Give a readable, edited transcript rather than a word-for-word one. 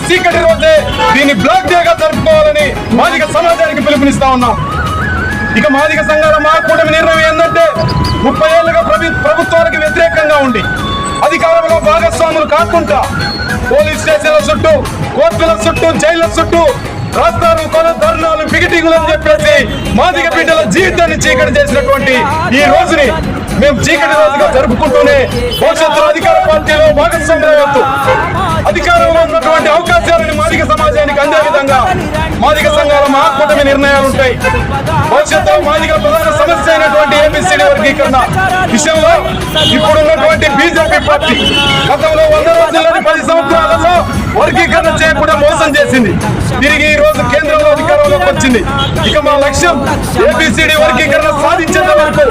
చీకటి రోజే దీన్ని బ్లాక్ డేగా జరుపుకోవాలని మాదిగ సమాజానికి పిలుపునిస్తా ఉన్నాం. ఇక మాదిగ సంఘాల మహాకూటమి నిర్ణయం ఏంటంటే 30 ఏళ్లుగా ప్రభుత్వాలకు వ్యతిరేకంగా ఉండి అధికారంలో భాగస్వాములు కాకుండా పోలీస్ స్టేషన్ల చుట్టూ, కోర్టుల చుట్టూ, జైళ్ల చుట్టూ రాస్తారు ధర్నాలు, పికెటింగ్లు అని చెప్పేసి మాదిగ బిడ్డల జీవితాన్ని చీకటి చేసినటువంటి ఈ రోజుని మేము చీకటి రోజుగా జరుపుకుంటూనే భవిష్యత్తులో అధికార పార్టీలో భాగస్వామ్యం అధికారంలో ఉన్నటువంటి అవకాశాలను మాదిగ సమాజానికి అందే విధంగా మాదిగ సంఘాల మహాకూటమి నిర్ణయాలు ఉంటాయి. భవిష్యత్తులో మాదిగ ప్రధాన సమస్య అయినటువంటి ఏబిసిడి వర్గీకరణ విషయంలో ఇప్పుడున్నటువంటి బీజేపీ పార్టీ గతంలో 100 రోజుల్లోని 10 సంవత్సరాలలో వర్గీకరణ చేయకుండా మోసం చేసింది. తిరిగి ఈ రోజు కేంద్రంలో అధికారంలోకి వచ్చింది. ఇక మా లక్ష్యం ఏబిసిడి వర్గీకరణ సాధించేంత వరకు